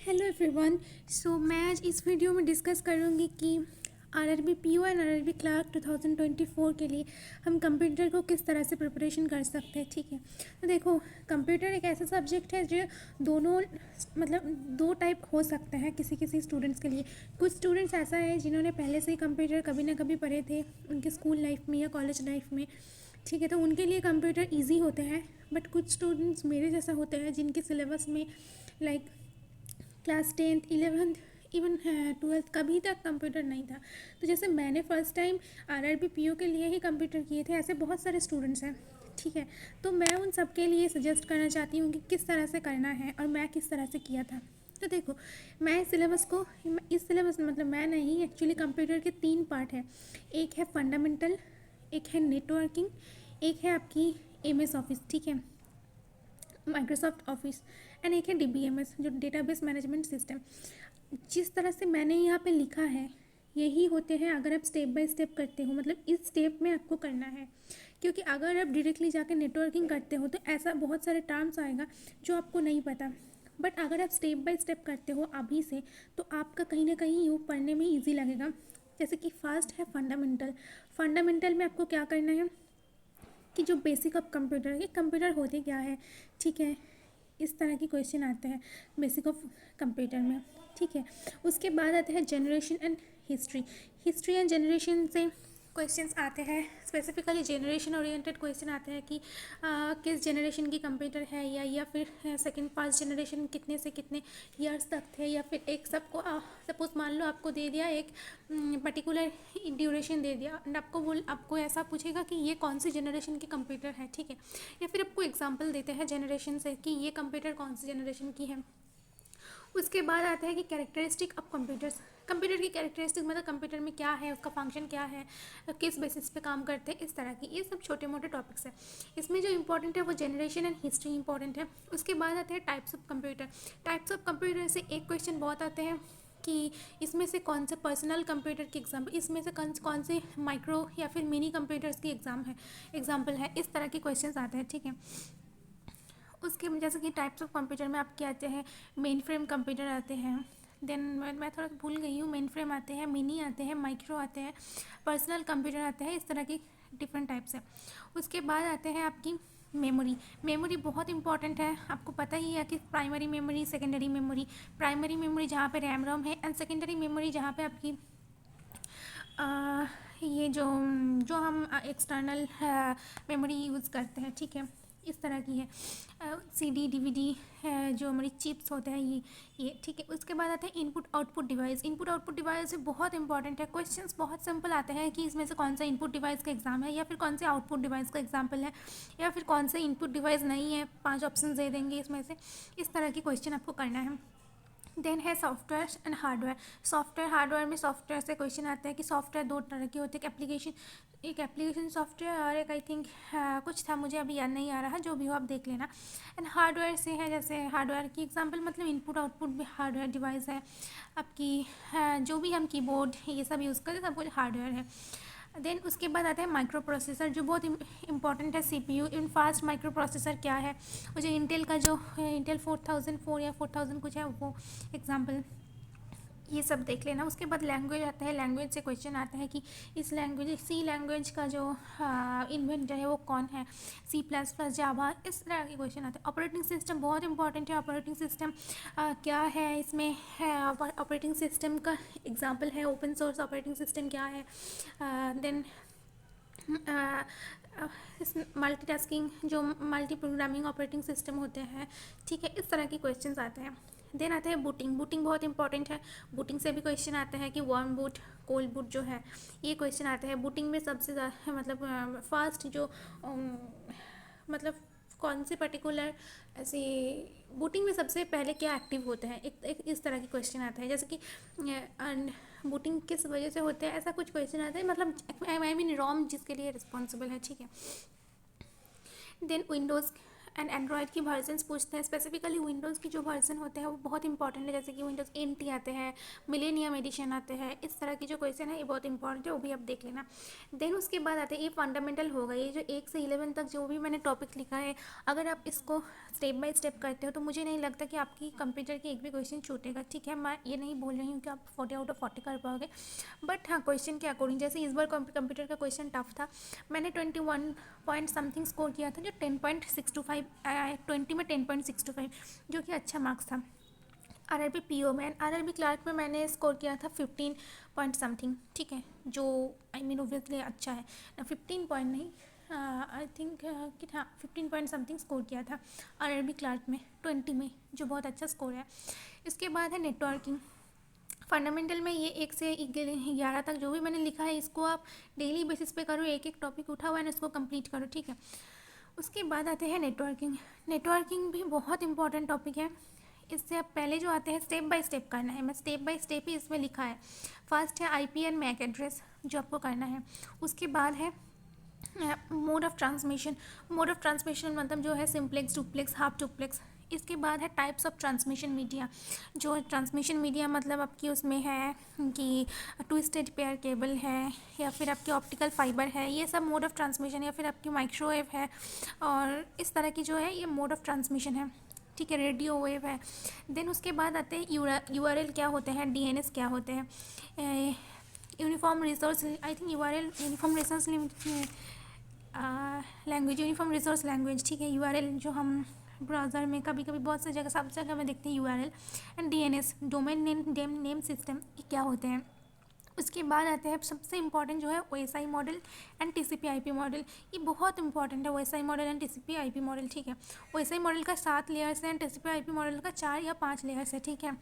Hello everyone. सो मैं आज इस वीडियो में डिस्कस करूँगी कि RRB PO and RRB clerk 2024 के लिए हम कंप्यूटर को किस तरह से प्रिपरेशन कर सकते हैं। ठीक है, तो देखो, कंप्यूटर एक ऐसा सब्जेक्ट है जो दोनों मतलब दो टाइप हो सकता है किसी किसी स्टूडेंट्स के लिए। कुछ स्टूडेंट्स ऐसा है जिन्होंने पहले से ही कंप्यूटर कभी ना कभी पढ़े थे उनके स्कूल लाइफ में या कॉलेज लाइफ में। ठीक है, तो उनके लिए कंप्यूटर ईजी होते हैं। बट कुछ स्टूडेंट्स मेरे जैसा होते हैं जिनके सिलेबस में like class 10th 11th even 12th कभी तक कंप्यूटर नहीं था। तो जैसे मैंने फ़र्स्ट टाइम आरआरबी पीओ के लिए ही कंप्यूटर किए थे, ऐसे बहुत सारे स्टूडेंट्स हैं। ठीक है, तो मैं उन सब के लिए सजेस्ट करना चाहती हूँ कि किस तरह से करना है और मैं किस तरह से किया था। तो देखो, मैं इस सिलेबस मतलब मैं नहीं, एक्चुअली कंप्यूटर के 3 पार्ट हैं। एक है फंडामेंटल, एक है नेटवर्किंग, एक है आपकी एमएस ऑफिस, ठीक है, माइक्रोसॉफ्ट ऑफिस, एंड एक है डीबीएमएस जो डेटाबेस मैनेजमेंट सिस्टम। जिस तरह से मैंने यहाँ पे लिखा है यही होते हैं अगर आप स्टेप बाय स्टेप करते हो, मतलब इस स्टेप में आपको करना है। क्योंकि अगर आप डायरेक्टली जाके नेटवर्किंग करते हो तो ऐसा बहुत सारे टर्म्स आएगा जो आपको नहीं पता। बट अगर आप स्टेप बाय स्टेप करते हो अभी से तो आपका कहीं ना कहीं वो पढ़ने में ईजी लगेगा। जैसे कि फर्स्ट है फंडामेंटल। फंडामेंटल में आपको क्या करना है कि जो बेसिक ऑफ कंप्यूटर है, कंप्यूटर होते क्या है। ठीक है, इस तरह की क्वेश्चन आते हैं बेसिक ऑफ कंप्यूटर में। ठीक है, उसके बाद आते हैं generation and history. History and generation से क्वेश्चंस आते हैं, स्पेसिफिकली जनरेशन ओरिएंटेड क्वेश्चन आते हैं कि किस जनरेशन की कंप्यूटर है या फिर सेकंड फर्स्ट जनरेशन कितने से कितने ईयर्स तक थे, या फिर एक सबको सपोज मान लो आपको दे दिया एक पर्टिकुलर ड्यूरेशन दे दिया एंड आपको ऐसा पूछेगा कि ये कौन सी जनरेशन की कंप्यूटर है। ठीक है, या फिर आपको एग्जांपल देते हैं जनरेशन से कि ये कंप्यूटर कौन सी जनरेशन की है। उसके बाद आता है कि कैरेक्टरिस्टिक ऑफ कंप्यूटर्स। कंप्यूटर की कैरेक्टरिस्टिक मतलब कंप्यूटर में क्या है, उसका फंक्शन क्या है, किस बेसिस पे काम करते हैं, इस तरह की ये सब छोटे मोटे टॉपिक्स हैं। इसमें जो इंपॉर्टेंट है वो जनरेशन एंड हिस्ट्री इंपॉर्टेंट है। उसके बाद आते हैं types of computer. Types of computer से एक क्वेश्चन बहुत आते हैं कि इसमें से कौन से पर्सनल कंप्यूटर की एग्जाम्पल, इसमें से कौन से माइक्रो या फिर मिनी कंप्यूटर्स की एग्जाम्पल है, इस तरह के क्वेश्चन आते हैं। ठीक है, उसके जैसे कि टाइप्स ऑफ कंप्यूटर में आपके आते हैं मेन फ्रेम कंप्यूटर आते हैं, देन मैं थोड़ा भूल गई हूँ, मेन फ्रेम आते हैं, मिनी आते हैं, माइक्रो आते हैं, पर्सनल कंप्यूटर आते हैं, इस तरह की डिफरेंट टाइप्स है। उसके बाद आते हैं आपकी मेमोरी। मेमोरी बहुत इंपॉर्टेंट है, आपको पता ही है कि primary memory, secondary memory. Primary memory जहाँ पे रैम रोम है एंड सेकेंडरी मेमोरी जहाँ पे आपकी ये जो जो हम एक्सटर्नल मेमोरी यूज़ करते हैं। ठीक है, इस तरह की है सीडी डीवीडी जो हमारी चिप्स होते हैं ये। ठीक है, उसके बाद आते हैं input output device. Input output device बहुत इंपॉर्टेंट है, क्वेश्चंस बहुत सिंपल आते हैं कि इसमें से कौन सा इनपुट डिवाइस का एग्जाम है या फिर कौन से आउटपुट डिवाइस का एग्जाम्पल है या फिर कौन से इनपुट डिवाइस नहीं है, 5 ऑप्शन दे देंगे इसमें से, इस तरह की क्वेश्चन आपको करना है। देन है software and hardware. Software hardware में सॉफ्टवेयर से क्वेश्चन आते हैं कि सॉफ्टवेयर 2 तरह के होते हैं, एक एप्लीकेशन सॉफ्टवेयर और एक आई थिंक कुछ था, मुझे अभी याद नहीं आ रहा, जो भी हो आप देख लेना। एंड हार्डवेयर से है, जैसे हार्डवेयर की एग्जांपल मतलब इनपुट आउटपुट भी हार्डवेयर डिवाइस है आपकी, जो भी हम कीबोर्ड ये सब यूज़ करें सब कुछ हार्डवेयर है। देन उसके बाद आता है माइक्रो प्रोसेसर जो बहुत इंपॉर्टेंट है। सीपीयू इन फास्ट माइक्रो प्रोसेसर क्या है, वो जो इंटेल का जो इंटेल 4004 या 4000 कुछ है वो एग्जांपल, ये सब देख लेना। उसके बाद लैंग्वेज आता है, लैंग्वेज से क्वेश्चन आता है कि इस लैंग्वेज सी लैंग्वेज का जो इन्वेंटर है वो कौन है, सी प्लस प्लस जावा, इस तरह के क्वेश्चन आते हैं। ऑपरेटिंग सिस्टम बहुत इंपॉर्टेंट है, ऑपरेटिंग सिस्टम क्या है, इसमें ऑपरेटिंग सिस्टम का एग्जांपल है ओपन सोर्स ऑपरेटिंग सिस्टम क्या है। देन इस मल्टीटास्किंग जो मल्टी प्रोग्रामिंग ऑपरेटिंग सिस्टम होते हैं। ठीक है, इस तरह के क्वेश्चंस आते हैं। देन आते हैं बूटिंग। बूटिंग बहुत इंपॉर्टेंट है, बूटिंग से भी क्वेश्चन आते हैं कि वार्म बूट कोल्ड बूट जो है ये क्वेश्चन आते हैं। बूटिंग में सबसे ज़्यादा मतलब फास्ट जो मतलब कौन से पर्टिकुलर ऐसे बूटिंग में सबसे पहले क्या एक्टिव होता है, एक इस तरह की क्वेश्चन आता है। जैसे कि बूटिंग किस वजह से होते हैं, ऐसा कुछ क्वेश्चन आता है, मतलब आई मीन रोम जिसके लिए रिस्पॉन्सिबल है। ठीक है, देन विंडोज़ एंड एंड्रॉयड की वर्जन्स पूछते हैं। स्पेसिफिकली विंडोज़ की जो वर्जन होते हैं वो बहुत इंपॉर्टेंट है, जैसे कि विंडोज़ NT आते हैं, मिलेनियम एडिशन आते हैं, इस तरह की जो क्वेश्चन है ये बहुत इंपॉर्टेंट है, वो भी आप देख लेना। देन उसके बाद आते हैं, ये फंडामेंटल होगा, ये जो 1 से 11 तक जो भी मैंने टॉपिक लिखा है, अगर आप इसको स्टेप बाय स्टेप करते हो तो मुझे नहीं लगता कि आपकी कंप्यूटर की एक भी क्वेश्चन छूटेगा। ठीक है, मैं ये नहीं बोल रही हूँ कि आप 40 आउट ऑफ 40 कर पाओगे, बट हाँ क्वेश्चन के अकॉर्डिंग, जैसे इस बार कंप्यूटर का क्वेश्चन टफ था, मैंने 21 पॉइंट समथिंग स्कोर किया था, जो 10.625 20 में 10.625, जो कि अच्छा मार्क्स था। RRB PO में, RRB क्लार्क में मैंने स्कोर किया था 15 पॉइंट समथिंग। ठीक है, जो आई मीन ओबियसली अच्छा है, 15 पॉइंट नहीं, आई थिंक कि हाँ 15 पॉइंट समथिंग स्कोर किया था RRB क्लार्क में 20 में, जो बहुत अच्छा स्कोर है। इसके बाद है नेटवर्किंग। फंडामेंटल में ये 1 से 11 तक जो भी मैंने लिखा है, इसको आप डेली बेसिस पे करो, एक एक टॉपिक उठाओ एंड इसको कंप्लीट करो। ठीक है, उसके बाद आते हैं नेटवर्किंग। नेटवर्किंग भी बहुत इंपॉर्टेंट टॉपिक है। इससे आप पहले जो आते हैं स्टेप बाय स्टेप करना है, मैं स्टेप बाय स्टेप ही इसमें लिखा है। फर्स्ट है IP एंड मैक एड्रेस जो आपको करना है। उसके बाद है mode of transmission. Mode of transmission मतलब जो है सिंप्लेक्स, डुप्लेक्स, हाफ डुप्लेक्स। इसके बाद है टाइप्स ऑफ ट्रांसमिशन मीडिया। जो ट्रांसमिशन मीडिया मतलब आपकी उसमें है कि ट्विस्टेड पेयर केबल है, या फिर आपकी ऑप्टिकल फाइबर है, ये सब मोड ऑफ ट्रांसमिशन, या फिर आपकी माइक्रोवेव है, और इस तरह की जो है ये मोड ऑफ ट्रांसमिशन है। ठीक है, रेडियो वेव है। देन उसके बाद आते हैं URL क्या होते हैं, DNS क्या होते हैं, uniform resource, I think URL uniform resource language, uniform resource language. ठीक है, URL जो हम ब्राउज़र में कभी कभी बहुत सी जगह, सब जगह में देखते हैं URL। And DNS domain name system, क्या होते हैं। उसके बाद आते हैं सबसे इंपॉर्टेंट जो है OSI model and TCP/IP model. ये बहुत इंपॉर्टेंट है, OSI model and TCP/IP model. ठीक है, OSI मॉडल का 7 लेयर्स है एंड TCP/IP मॉडल का 4 या 5 लेयर्स है। ठीक है,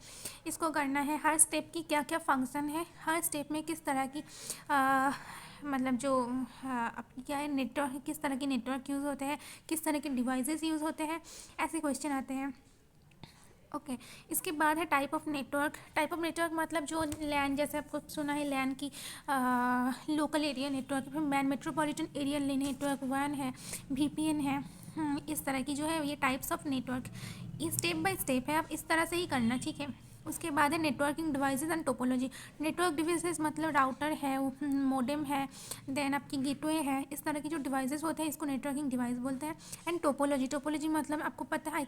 इसको करना है, हर स्टेप की क्या क्या फंक्शन है, हर स्टेप में किस तरह की मतलब जो क्या है नेटवर्क, किस तरह के नेटवर्क यूज़ होते हैं, किस तरह के डिवाइसेस यूज़ होते हैं, ऐसे क्वेश्चन आते हैं। ओके, इसके बाद है type of network. Type of network मतलब जो लैन, जैसे आपको सुना है लैन की लोकल एरिया नेटवर्क, फिर man metropolitan area network, WAN है, VPN है, इस तरह की जो है ये टाइप्स ऑफ नेटवर्क। ये स्टेप बाय स्टेप है, आप इस तरह से ही करना। ठीक है, उसके बाद है networking devices and topology. Network devices मतलब राउटर है, मोडेम है, देन आपकी गेटवे है, इस तरह की जो डिवाइसेस होते हैं इसको नेटवर्किंग डिवाइस बोलते हैं। एंड टोपोलॉजी, टोपोलॉजी मतलब आपको पता है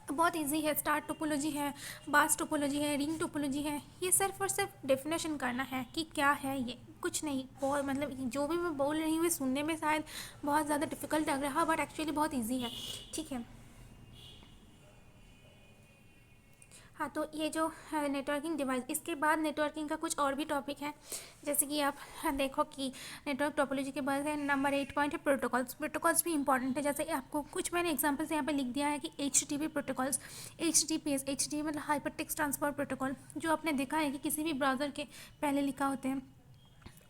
बहुत इजी है, स्टार टोपोलॉजी है, बास टोपोलॉजी है, रिंग टोपोलॉजी है। ये सिर्फ और सिर्फ डेफिनेशन करना है कि क्या है ये, कुछ नहीं। बहुत मतलब जो भी मैं बोल रही हूँ सुनने में शायद बहुत ज़्यादा डिफिकल्ट लग रहा है, बट एक्चुअली बहुत इजी है। ठीक है, हाँ, तो ये जो है नेटवर्किंग डिवाइस। इसके बाद नेटवर्किंग का कुछ और भी टॉपिक है, जैसे कि आप देखो कि नेटवर्क टोपोलॉजी के बाद है नंबर 8 पॉइंट है प्रोटोकॉल्स। प्रोटोकॉल्स भी इंपॉर्टेंट है, जैसे आपको कुछ मैंने एग्जांपल्स यहाँ पे लिख दिया है कि HTTP प्रोटोकॉल्स, HTTPS, HTTP मतलब हाइपर टेक्स्ट ट्रांसफर प्रोटोकॉल, जो आपने देखा है कि किसी भी ब्राउज़र के पहले लिखा होते हैं,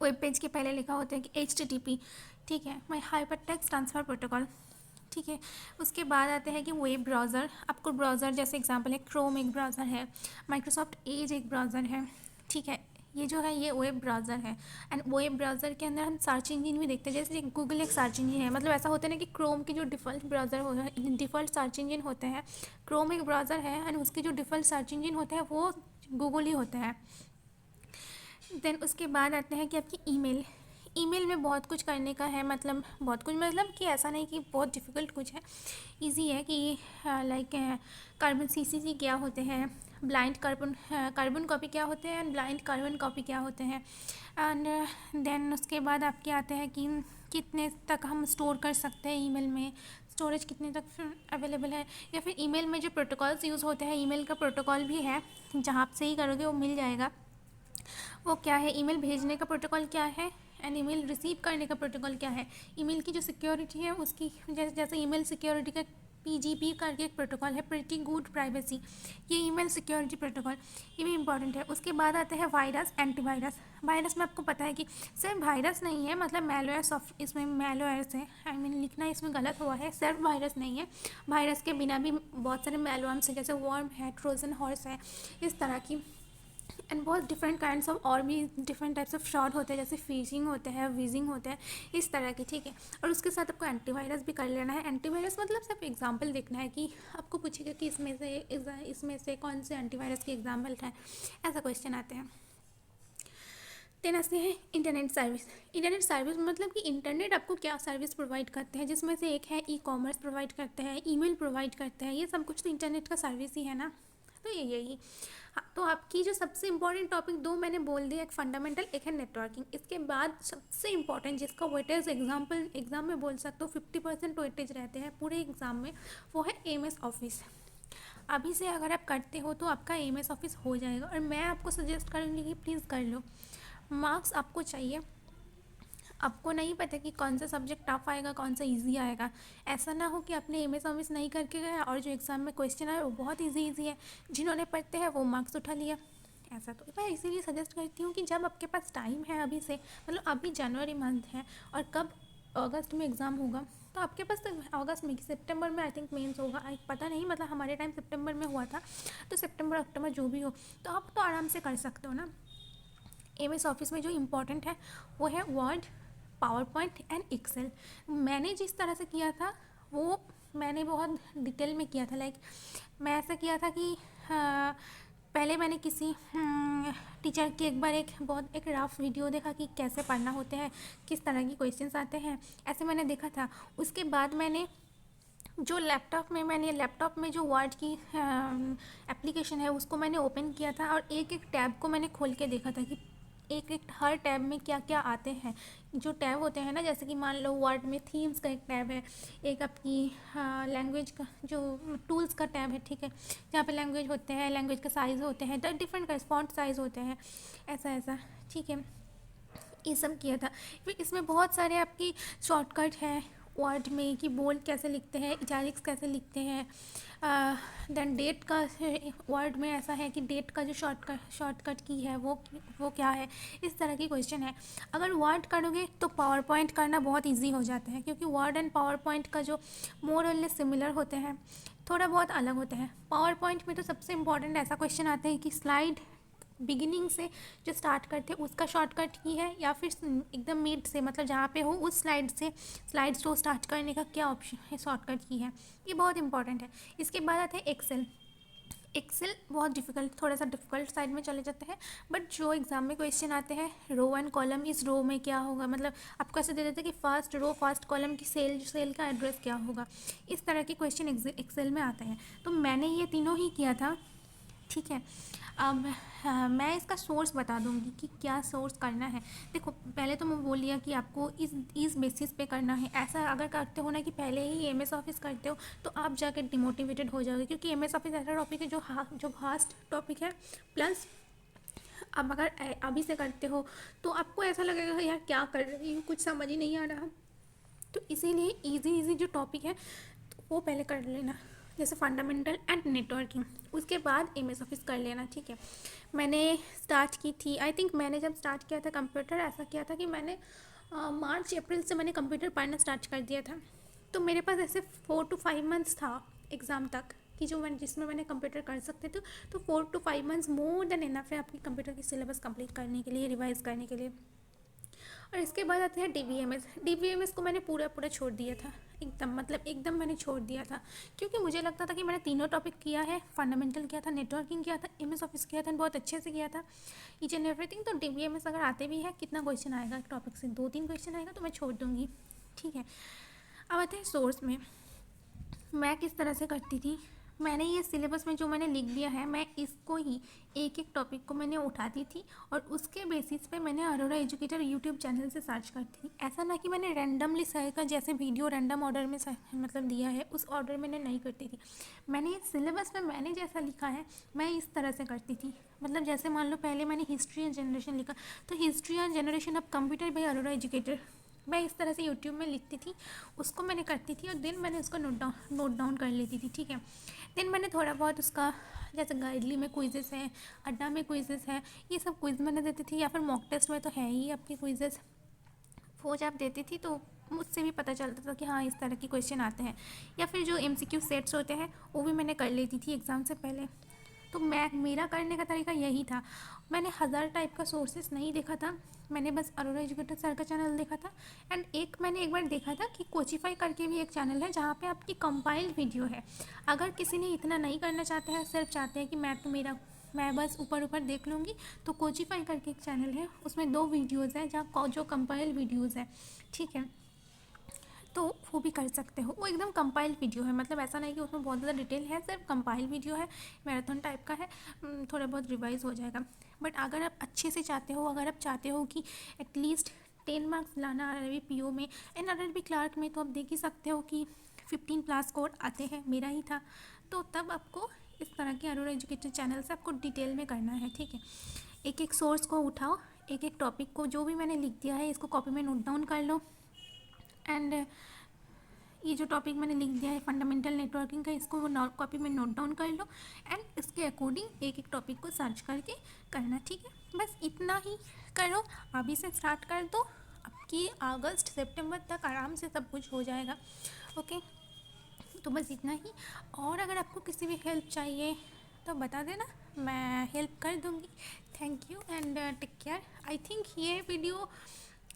वेब पेज के पहले लिखा होता है कि HTTP। ठीक है, मैं हाइपर टेक्स्ट ट्रांसफ़र प्रोटोकॉल। ठीक है, उसके बाद आते हैं कि वेब ब्राउज़र। आपको ब्राउज़र जैसे एग्जांपल है क्रोम एक ब्राउज़र है, माइक्रोसॉफ्ट एज एक ब्राउज़र है। ठीक है, ये जो है ये वेब ब्राउज़र है। एंड वेब ब्राउज़र के अंदर हम सर्च इंजन भी देखते हैं, जैसे गूगल एक सर्च इंजन है। मतलब ऐसा होता है ना कि क्रोम के जो डिफ़ॉल्ट ब्राउज़र हो डिफ़ॉल्ट सर्च इंजन होते हैं, क्रोम एक ब्राउज़र है एंड उसके जो डिफ़ॉल्ट सर्च इंजन होते हैं वो गूगल ही होता है। देन उसके बाद आते हैं कि आपकी ईमेल। ईमेल में बहुत कुछ करने का है, मतलब बहुत कुछ, मतलब कि ऐसा नहीं कि बहुत डिफ़िकल्ट कुछ है, इजी है कि लाइक कार्बन CCC क्या होते हैं, ब्लाइंड कार्बन कॉपी क्या होते हैं, एंड ब्लाइंड कार्बन कॉपी क्या होते हैं। एंड देन उसके बाद आपके आते हैं कि कितने तक हम स्टोर कर सकते हैं ईमेल में, स्टोरेज कितने तक अवेलेबल है, या फिर ईमेल में जो प्रोटोकॉल्स यूज़ होते हैं, ईमेल का प्रोटोकॉल भी है, जहाँ आप सही करोगे वो मिल जाएगा। वो क्या है, ईमेल भेजने का प्रोटोकॉल क्या है, एंड ईमेल रिसीव करने का प्रोटोकॉल क्या है। ईमेल की जो सिक्योरिटी है उसकी, जैसे ईमेल सिक्योरिटी का PGP करके एक प्रोटोकॉल है, प्रिटी गुड प्राइवेसी, ये ईमेल सिक्योरिटी प्रोटोकॉल, ये भी इंपॉर्टेंट है। उसके बाद आते हैं वायरस, एंटीवायरस। वायरस में आपको पता है कि सिर्फ वायरस नहीं है, मतलब मैलवेयर सॉफ्ट, इसमें मैलवेयर है, आई मीन लिखना इसमें गलत हुआ है, सिर्फ वायरस नहीं है, वायरस के बिना भी बहुत सारे मैलवर्म्स हैं, जैसे वर्म है, ट्रोजन हॉर्स है, इस तरह की एंड बहुत डिफरेंट काइंड्स ऑफ और भी डिफरेंट टाइप्स ऑफ शॉट होते हैं, जैसे फिशिंग होते हैं, वीजिंग होते हैं, इस तरह की, ठीक है। और उसके साथ आपको एंटीवायरस भी कर लेना है। एंटीवायरस मतलब सिर्फ एग्जांपल देखना है कि आपको पूछेगा कि इसमें से कौन से एंटीवायरस के एग्जाम्पल हैं, ऐसा क्वेश्चन आते हैं। देन आते हैं इंटरनेट सर्विस। इंटरनेट सर्विस मतलब कि इंटरनेट आपको क्या सर्विस प्रोवाइड करते हैं, जिसमें से एक है ई कॉमर्स प्रोवाइड करते हैं, ईमेल प्रोवाइड करते हैं, ये सब कुछ तो इंटरनेट का सर्विस ही है ना। तो यही हाँ, तो आपकी जो सबसे इंपॉर्टेंट टॉपिक दो मैंने बोल दिया, एक फंडामेंटल, एक है नेटवर्किंग। इसके बाद सबसे इंपॉर्टेंट जिसका वेटेज एग्जाम में बोल सकते हो 50% वेटेज रहते हैं पूरे एग्ज़ाम में, वो है एमएस ऑफिस। अभी से अगर आप करते हो तो आपका एमएस ऑफिस हो जाएगा, और मैं आपको सजेस्ट करूँगी कि प्लीज़ कर लो। मार्क्स आपको चाहिए, आपको नहीं पता कि कौन सा सब्जेक्ट टफ आएगा, कौन सा इजी आएगा। ऐसा ना हो कि आपने एमएस ऑफिस नहीं करके गए और जो एग्ज़ाम में क्वेश्चन आए वो बहुत इजी है, जिन्होंने पढ़ते हैं वो मार्क्स उठा लिया। ऐसा तो मैं इसीलिए सजेस्ट करती हूँ कि जब आपके पास टाइम है अभी से, मतलब अभी जनवरी मंथ है और कब अगस्त में एग्ज़ाम होगा, तो आपके पास तो अगस्त में, सितंबर में आई थिंक मेंस होगा, पता नहीं, मतलब हमारे टाइम सितंबर में हुआ था, तो सितंबर अक्टूबर जो भी हो, तो आप तो आराम से कर सकते हो ना। एमएस ऑफिस में जो इम्पोर्टेंट है वो है Word, PowerPoint and Excel. मैंने जिस तरह से किया था वो मैंने बहुत डिटेल में किया था। लाइक मैं ऐसा किया था कि पहले मैंने किसी टीचर की एक रफ वीडियो देखा कि कैसे पढ़ना होते हैं, किस तरह की क्वेश्चंस आते हैं, ऐसे मैंने देखा था। उसके बाद मैंने जो लैपटॉप में जो वर्ड की एप्लीकेशन है उसको मैंने ओपन किया था, और एक एक टैब को मैंने खोल के देखा था कि एक हर टैब में क्या क्या आते हैं। जो टैब होते हैं ना, जैसे कि मान लो वर्ड में थीम्स का एक टैब है, एक आपकी लैंग्वेज का जो टूल्स का टैब है, ठीक है, जहाँ पे लैंग्वेज होते हैं, लैंग्वेज का साइज़ होते हैं, डिफरेंट का फॉन्ट साइज़ होते हैं, ऐसा, ठीक है। ये सब किया था। फिर इसमें बहुत सारे आपकी शॉर्टकट हैं वर्ड में कि बोल्ड कैसे लिखते हैं, इटैलिक्स कैसे लिखते हैं। देन डेट का वर्ड में ऐसा है कि डेट का जो शॉर्टकट की है वो क्या है, इस तरह की क्वेश्चन है। अगर वर्ड करोगे तो पावर पॉइंट करना बहुत इजी हो जाता है, क्योंकि वर्ड एंड पावर पॉइंट का जो मोर और लेस सिमिलर होते हैं, थोड़ा बहुत अलग होते हैं। पावर पॉइंट में तो सबसे इम्पॉर्टेंट ऐसा क्वेश्चन आता है कि स्लाइड बिगिनिंग से जो स्टार्ट करते हैं उसका शॉर्टकट की है, या फिर एकदम मिड से, मतलब जहाँ पे हो उस स्लाइड शो स्टार्ट करने का क्या ऑप्शन है, शॉर्टकट की है। ये बहुत इंपॉर्टेंट है। इसके बाद आते हैं एक्सेल। एक्सेल बहुत डिफिकल्ट, थोड़ा सा डिफिकल्ट साइड में चले जाते हैं, बट जो एग्जाम में क्वेश्चन आते हैं रो एंड कॉलम, इस रो में क्या होगा, मतलब आपको ऐसे दे देते हैं कि फर्स्ट रो फर्स्ट कॉलम की सेल का एड्रेस क्या होगा, इस तरह के क्वेश्चन एक्सेल में आते हैं। तो मैंने ये तीनों ही किया था, ठीक है। अब मैं इसका सोर्स बता दूंगी कि क्या सोर्स करना है। देखो पहले तो मैं बोल लिया कि आपको इस बेसिस पे करना है। ऐसा अगर करते हो ना कि पहले ही एमएस ऑफिस करते हो तो आप जाकर डिमोटिवेटेड हो जाओगे, क्योंकि एमएस ऑफिस ऐसा टॉपिक है जो वास्ट टॉपिक है। प्लस अब अगर अभी से करते हो तो आपको ऐसा लगेगा यार क्या कर रही हूँ, कुछ समझ ही नहीं आ रहा। तो इसीलिए इजी जो टॉपिक है तो वो पहले कर लेना, जैसे फंडामेंटल एंड नेटवर्किंग, उसके बाद एमएस ऑफिस कर लेना, ठीक है। मैंने स्टार्ट की थी, आई थिंक मैंने जब स्टार्ट किया था कंप्यूटर, ऐसा किया था कि मैंने मार्च अप्रैल से मैंने कंप्यूटर पढ़ना स्टार्ट कर दिया था। तो मेरे पास ऐसे 4 to 5 मंथ्स था एग्ज़ाम तक कि जिसमें मैंने कंप्यूटर कर सकते थे। तो 4 to 5 months more than enough है आपकी कंप्यूटर की सिलेबस कंप्लीट करने के लिए, रिवाइज करने के लिए। और इसके बाद आते हैं डीवीएमएस को मैंने पूरा छोड़ दिया था एकदम, मतलब एकदम मैंने छोड़ दिया था, क्योंकि मुझे लगता था कि मैंने तीनों टॉपिक किया है, फंडामेंटल किया था, नेटवर्किंग किया था, एमएस ऑफिस किया था, बहुत अच्छे से किया था ईच एंड एवरीथिंग। तो डीवीएमएस अगर आते भी है, कितना क्वेश्चन आएगा एक टॉपिक से, 2-3 क्वेश्चन आएगा तो मैं छोड़ दूँगी, ठीक है। अब आते हैं सोर्स में। मैं किस तरह से करती थी, मैंने ये सिलेबस में जो मैंने लिख दिया है, मैं इसको ही एक टॉपिक को मैंने उठाती थी और उसके बेसिस पे मैंने अरोरा एजुकेटर यूट्यूब चैनल से सर्च करती थी। ऐसा ना कि मैंने रैंडमली सर्च का, जैसे वीडियो रैंडम ऑर्डर में मतलब दिया है उस ऑर्डर मैंने नहीं करती थी। मैंने सिलेबस में मैंने जैसा लिखा है मैं इस तरह से करती थी। मतलब जैसे मान लो पहले मैंने हिस्ट्री एंड जनरेशन लिखा, तो history and generation of computer by Arora educator, मैं इस तरह से यूट्यूब में लिखती थी, उसको मैंने करती थी और देन मैंने उसको नोट डाउन कर लेती थी, ठीक है। देन मैंने थोड़ा बहुत उसका, जैसे गाइडली में क्विजेस हैं, अड्डा में क्विजेस हैं, ये सब क्विज मैंने देती थी, या फिर मॉक टेस्ट में तो है ही आपके क्विजेस, वो जब देती थी तो मुझसे भी पता चलता था कि हाँ इस तरह के क्वेश्चन आते हैं। या फिर जो एमसीक्यू सेट्स होते हैं वो भी मैंने कर लेती थी एग्ज़ाम से पहले। तो मेरा करने का तरीका यही था। मैंने हज़ार टाइप का सोर्सेस नहीं देखा था, मैंने बस अरोरा एजुकेटर सर का चैनल देखा था। एंड मैंने एक बार देखा था कि कोचिफाई करके भी एक चैनल है जहाँ पे आपकी कंपाइल्ड वीडियो है। अगर किसी ने इतना नहीं करना चाहते हैं, सिर्फ चाहते हैं कि मैं बस ऊपर ऊपर देख लूँगी, तो कोचिफाई करके एक चैनल है, उसमें 2 वीडियोज़ है जहाँ जो कंपाइल्ड वीडियोज़ है, ठीक है, तो वो भी कर सकते हो। वो एकदम कंपाइल वीडियो है, मतलब ऐसा नहीं कि उसमें बहुत ज़्यादा डिटेल है, सिर्फ कंपाइल वीडियो है, मैराथन टाइप का है, थोड़ा बहुत रिवाइज हो जाएगा। बट अगर आप अच्छे से चाहते हो, अगर आप चाहते हो कि एटलीस्ट 10 मार्क्स लाना आरआरबी पीओ में एंड आरआरबी क्लार्क में, तो आप देख ही सकते हो कि 15+ कोड आते हैं, मेरा ही था। तो तब आपको इस तरह के अरोरा एजुकेटर चैनल से आपको डिटेल में करना है, ठीक है। एक एक सोर्स को उठाओ, एक एक टॉपिक को, जो भी मैंने लिख दिया है इसको कॉपी में नोट डाउन कर लो। एंड ये जो टॉपिक मैंने लिख दिया है फंडामेंटल नेटवर्किंग का, इसको वो कॉपी में नोट डाउन कर लो एंड इसके अकॉर्डिंग एक एक टॉपिक को सर्च करके करना, ठीक है। बस इतना ही करो, अभी से स्टार्ट कर दो, आपकी अगस्त सितंबर तक आराम से सब कुछ हो जाएगा, ओके। तो बस इतना ही। और अगर आपको किसी भी हेल्प चाहिए तो बता देना, मैं हेल्प कर दूँगी। Thank you and take care.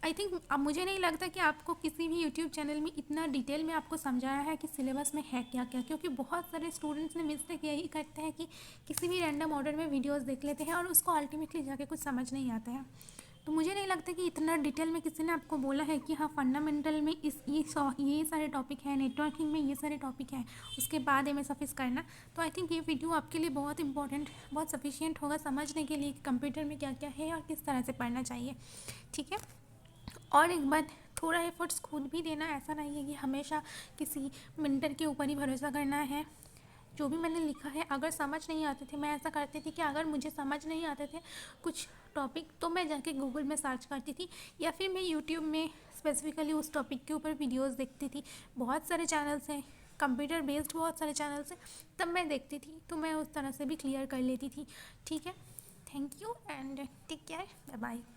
I think अब मुझे नहीं लगता कि आपको किसी भी यूट्यूब चैनल में इतना डिटेल में आपको समझाया है कि सिलेबस में है क्या क्या, क्योंकि बहुत सारे स्टूडेंट्स ने मिस्टेक यही करते हैं कि किसी भी रैंडम ऑर्डर में वीडियोस देख लेते हैं और उसको अल्टीमेटली जाके कुछ समझ नहीं आता है। तो मुझे नहीं लगता कि इतना डिटेल में किसी ने आपको बोला है कि हाँ फंडामेंटल में ये सारे टॉपिक हैं, नेटवर्किंग में ये सारे टॉपिक हैं, उसके बाद एमएस ऑफिस करना। तो आई थिंक ये वीडियो आपके लिए बहुत इंपॉर्टेंट, बहुत सफिशिएंट होगा समझने के लिए कि कंप्यूटर में क्या क्या है और किस तरह से पढ़ना चाहिए, ठीक है। और एक बात, थोड़ा एफर्ट्स खुद भी देना, ऐसा नहीं है कि हमेशा किसी मेंटर के ऊपर ही भरोसा करना है। जो भी मैंने लिखा है, अगर समझ नहीं आते थे, मैं ऐसा करती थी कि अगर मुझे समझ नहीं आते थे कुछ टॉपिक, तो मैं जाके गूगल में सर्च करती थी या फिर मैं यूट्यूब में स्पेसिफिकली उस टॉपिक के ऊपर वीडियोस देखती थी। बहुत सारे चैनल्स हैं, कंप्यूटर बेस्ड बहुत सारे चैनल्स हैं, तब मैं देखती थी, तो मैं उस तरह से भी क्लियर कर लेती थी, ठीक है। Thank you and take care, bye bye.